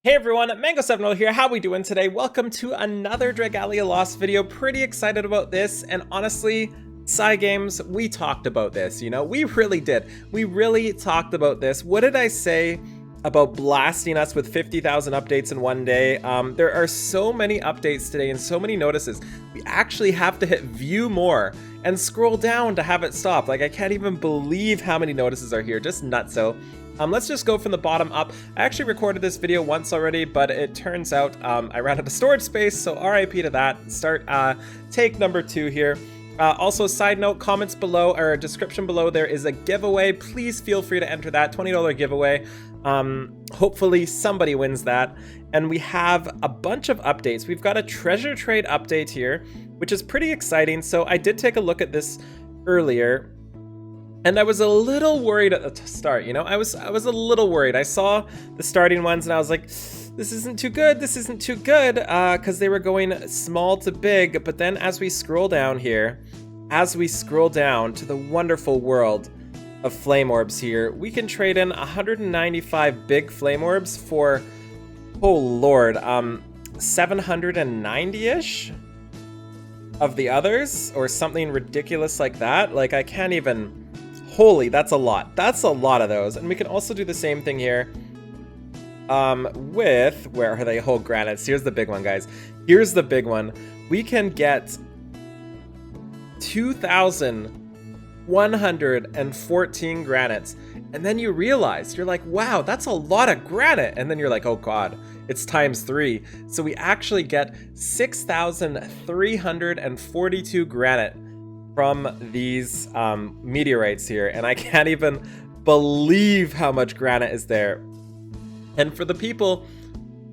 Hey everyone, Mango70 here. How we doing today? Welcome to another Dragalia Lost video. Pretty excited about this, and honestly, Games, we talked about this, we really did. We really talked about this. What did I say about blasting us with 50,000 updates in one day? There are so many updates today and so many notices. We actually have to hit view more and scroll down to have it stop. Like, I can't even believe how many notices are here. Just nutso. Let's just go from the bottom up. I actually recorded this video once already, but it turns out I ran out of storage space, so RIP to that. Start take number 2 here. Also, side note, comments below or description below, there is a giveaway. Please feel free to enter that $20 giveaway. Hopefully somebody wins that. And we have a bunch of updates. We've got a treasure trade update here, which is pretty exciting. So I did take a look at this earlier, and I was a little worried at the start, I was a little worried. I saw the starting ones and I was like, this isn't too good, because they were going small to big. But then as we scroll down here, as we scroll down to the wonderful world of flame orbs here, we can trade in 195 big flame orbs for, oh lord, 790-ish of the others, or something ridiculous like that. Like, I can't even... Holy, that's a lot. That's a lot of those. And we can also do the same thing here with, where are they? Oh, granites. Here's the big one, guys. Here's the big one. We can get 2,114 granites. And then you realize, you're like, wow, that's a lot of granite. And then you're like, oh god, it's times 3. So we actually get 6,342 granite from these meteorites here, and I can't even believe how much granite is there. And for the people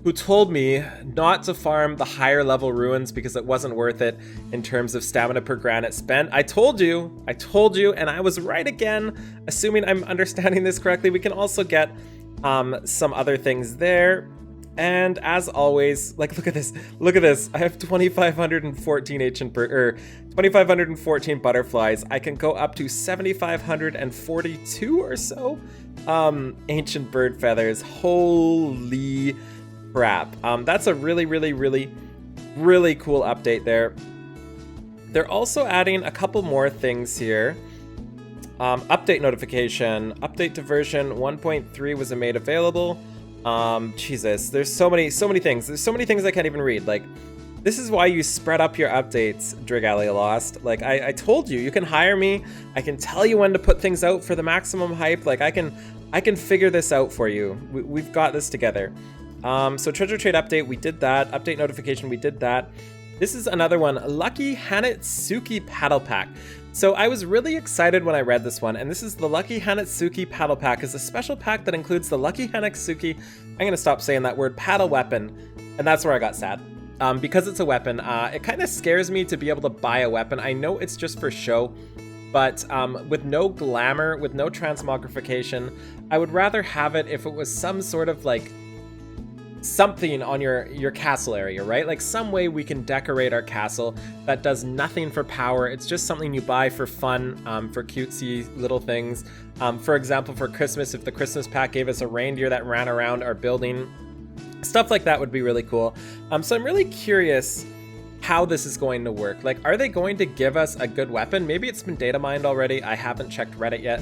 who told me not to farm the higher level ruins because it wasn't worth it in terms of stamina per granite spent, I told you, and I was right again. Assuming I'm understanding this correctly, we can also get some other things there. And as always, like, look at this. I have 2,514 2,514 butterflies. I can go up to 7,542 or so ancient bird feathers. Holy crap. That's a really cool update there. They're also adding a couple more things here. Update notification. Update to version 1.3 was made available. Jesus, there's so many things. There's so many things I can't even read. Like, this is why you spread up your updates, Dragalia Lost. Like, I told you, you can hire me. I can tell you when to put things out for the maximum hype. Like, I can figure this out for you. We've got this together. So treasure trade update, we did that. Update notification, we did that. This is another one, Lucky Hanatsuki Paddle Pack. So I was really excited when I read this one, and this is the Lucky Hanatsuki Paddle Pack. It's a special pack that includes the Lucky Hanatsuki, I'm gonna stop saying that word, paddle weapon, and that's where I got sad. Because it's a weapon, it kind of scares me to be able to buy a weapon. I know it's just for show, but with no glamour, with no transmogrification, I would rather have it if it was some sort of like something on your castle area, right? Like some way we can decorate our castle that does nothing for power. It's just something you buy for fun, for cutesy little things. For example, for Christmas, if the Christmas pack gave us a reindeer that ran around our building, stuff like that would be really cool. So I'm really curious how this is going to work. Like, are they going to give us a good weapon? Maybe it's been data mined already. I haven't checked Reddit yet.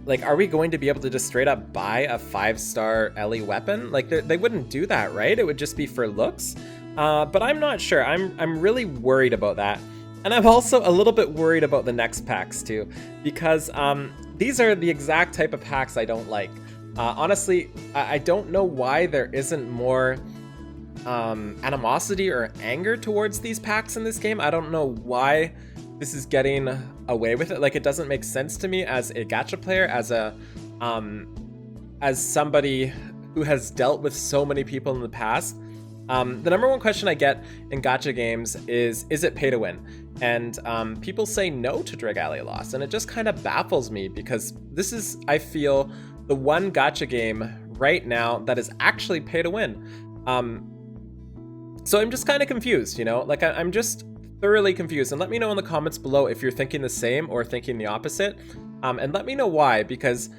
Like, are we going to be able to just straight up buy a 5-star Ellie weapon? Like, they wouldn't do that, right? It would just be for looks. But I'm not sure. I'm really worried about that. And I'm also a little bit worried about the next packs too, because these are the exact type of packs I don't like. Honestly, I don't know why there isn't more animosity or anger towards these packs in this game. I don't know why this is getting away with it. Like, it doesn't make sense to me as a gacha player, as somebody who has dealt with so many people in the past. The number one question I get in gacha games is it pay to win? And people say no to Dragalia Lost, and it just kind of baffles me, because this is, I feel, the one gacha game right now that is actually pay to win. So I'm just kind of confused, like I'm just thoroughly confused. And let me know in the comments below if you're thinking the same or thinking the opposite. And let me know why, because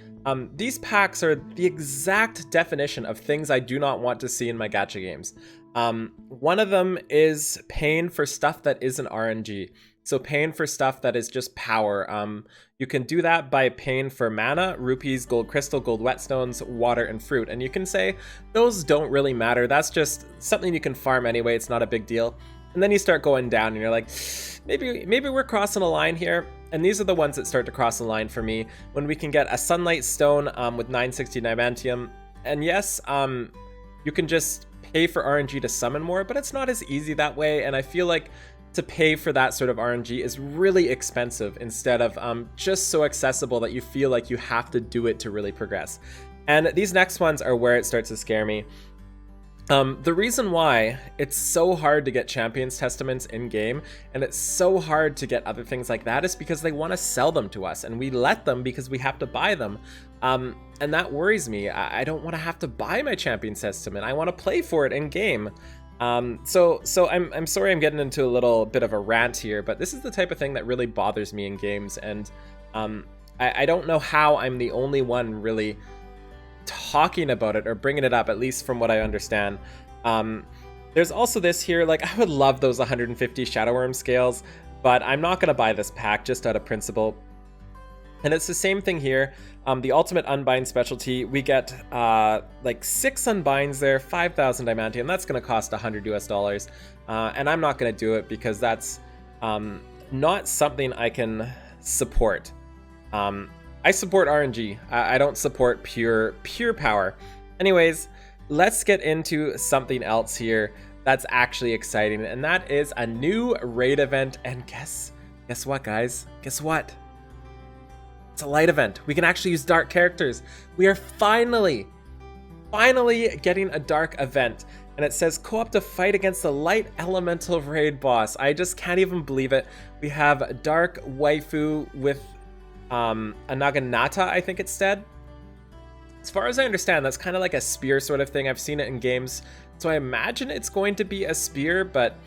These packs are the exact definition of things I do not want to see in my gacha games. One of them is paying for stuff that isn't RNG. So paying for stuff that is just power. You can do that by paying for mana, rupees, gold crystal, gold whetstones, water, and fruit. And you can say those don't really matter. That's just something you can farm anyway. It's not a big deal. And then you start going down and you're like, maybe we're crossing a line here. And these are the ones that start to cross the line for me when we can get a sunlight stone with 960 diamantium. And yes, you can just pay for RNG to summon more, but it's not as easy that way. And I feel like to pay for that sort of RNG is really expensive instead of just so accessible that you feel like you have to do it to really progress. And these next ones are where it starts to scare me. The reason why it's so hard to get Champions Testaments in-game, and it's so hard to get other things like that, is because they want to sell them to us, and we let them because we have to buy them. And that worries me. I don't want to have to buy my Champions Testament. I want to play for it in-game. So I'm sorry I'm getting into a little bit of a rant here, but this is the type of thing that really bothers me in games, and I don't know how I'm the only one really talking about it or bringing it up, at least from what I understand. There's also this here, like, I would love those 150 Shadow Worm scales, but I'm not going to buy this pack just out of principle. And it's the same thing here. The ultimate unbind specialty, we get like 6 unbinds there, 5,000 diamantium. That's going to cost $100 US. And I'm not going to do it because that's not something I can support. I support RNG. I don't support pure power. Anyways, let's get into something else here that's actually exciting, and that is a new raid event. And guess what, guys? Guess what? It's a light event. We can actually use dark characters. We are finally getting a dark event. And it says co-op to fight against the light elemental raid boss. I just can't even believe it. We have dark waifu with a Naginata, I think it's said. As far as I understand, that's kind of like a spear sort of thing. I've seen it in games, so I imagine it's going to be a spear, but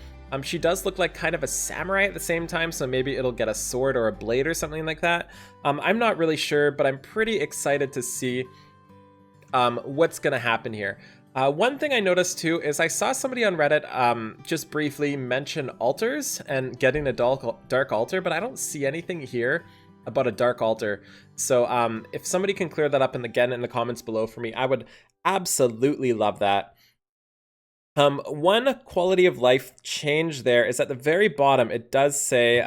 she does look like kind of a samurai at the same time, so maybe it'll get a sword or a blade or something like that. I'm not really sure, but I'm pretty excited to see what's going to happen here. One thing I noticed too is I saw somebody on Reddit just briefly mention altars and getting a dark altar, but I don't see anything here about a dark altar. So if somebody can clear that up in the comments below for me, I would absolutely love that. One quality of life change there is at the very bottom. It does say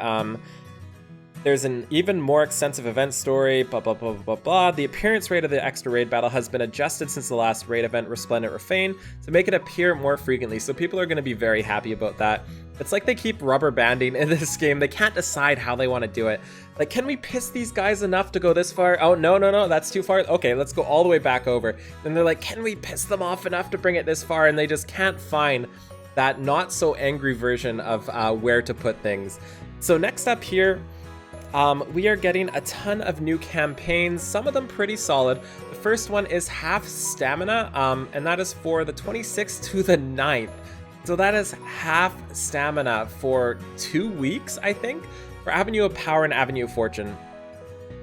there's an even more extensive event story, blah, blah, blah, blah, blah. The appearance rate of the extra raid battle has been adjusted since the last raid event, Resplendent Refrain, to make it appear more frequently. So people are going to be very happy about that. It's like they keep rubber banding in this game. They can't decide how they want to do it. Like, can we piss these guys enough to go this far? Oh, no, that's too far. Okay, let's go all the way back over. Then they're like, can we piss them off enough to bring it this far? And they just can't find that not so angry version of where to put things. So next up here, we are getting a ton of new campaigns, some of them pretty solid. The first one is half stamina, and that is for the 26th to the 9th. So that is half stamina for 2 weeks, I think, for Avenue of Power and Avenue of Fortune.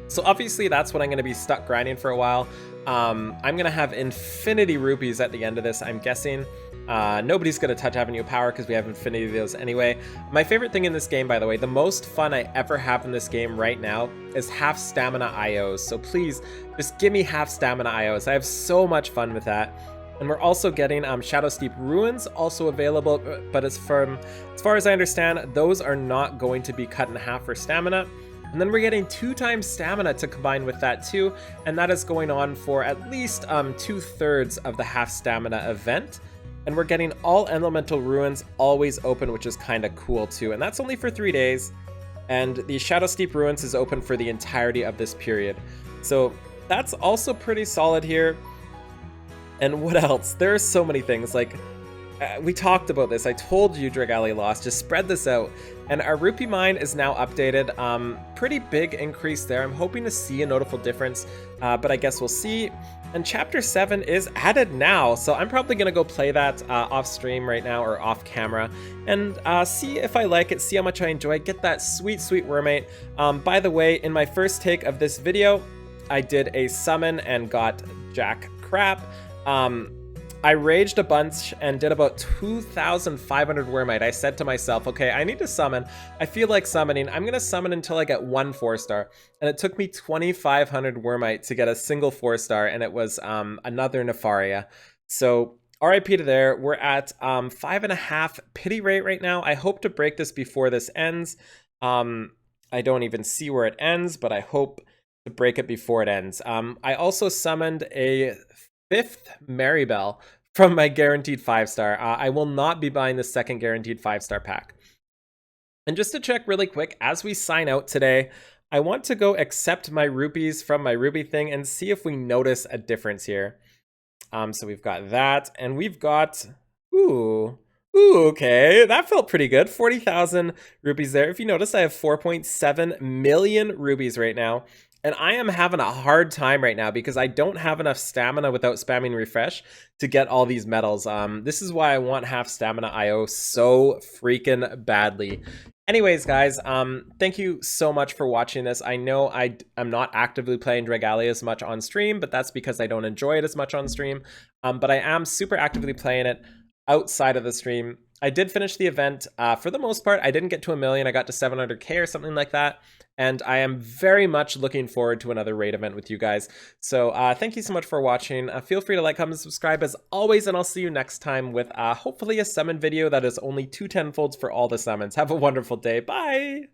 So obviously that's what I'm going to be stuck grinding for a while. I'm going to have infinity rupees at the end of this, I'm guessing. Nobody's going to touch Avenue of Power because we have infinity of those anyway. My favorite thing in this game, by the way, the most fun I ever have in this game right now is half stamina IOs. So please, just give me half stamina IOs. I have so much fun with that. And we're also getting Shadow Steep Ruins also available, but as far as I understand, those are not going to be cut in half for stamina. And then we're getting 2 times stamina to combine with that too, and that is going on for at least 2/3 of the half stamina event. And we're getting all elemental ruins always open, which is kind of cool too. And that's only for 3 days. And the Shadow Steep Ruins is open for the entirety of this period. So that's also pretty solid here. And what else? There are so many things. Like, we talked about this. I told you Dragalia lost. Just spread this out. And our rupee mine is now updated. Pretty big increase there. I'm hoping to see a notable difference, but I guess we'll see. And Chapter 7 is added now, so I'm probably going to go play that off stream right now or off camera and see if I like it, see how much I enjoy, get that sweet, sweet Wormate. By the way, in my first take of this video, I did a summon and got jack crap. I raged a bunch and did about 2,500 Wormite. I said to myself, okay, I need to summon. I feel like summoning. I'm going to summon until I get 1 4-star. And it took me 2,500 Wormite to get a single 4-star, and it was another Nefaria. So RIP to there. We're at 5.5 pity rate right now. I hope to break this before this ends. I don't even see where it ends, but I hope to break it before it ends. I also summoned a 5th Maribel from my guaranteed 5-star. I will not be buying the second guaranteed 5-star pack. And just to check really quick, as we sign out today, I want to go accept my rupees from my Ruby thing and see if we notice a difference here. So we've got that, and we've got, ooh, okay, that felt pretty good. 40,000 rupees there. If you notice, I have 4.7 million rubies right now. And I am having a hard time right now because I don't have enough stamina without spamming refresh to get all these medals. This is why I want half stamina IO so freaking badly. Anyways, guys, thank you so much for watching this. I know I'm not actively playing Dragalia as much on stream, but that's because I don't enjoy it as much on stream. But I am super actively playing it outside of the stream. I did finish the event. For the most part, I didn't get to 1 million. I got to 700k or something like that. And I am very much looking forward to another raid event with you guys. So thank you so much for watching. Feel free to like, comment, subscribe as always, and I'll see you next time with hopefully a summon video that is only 2 10-folds for all the summons. Have a wonderful day. Bye!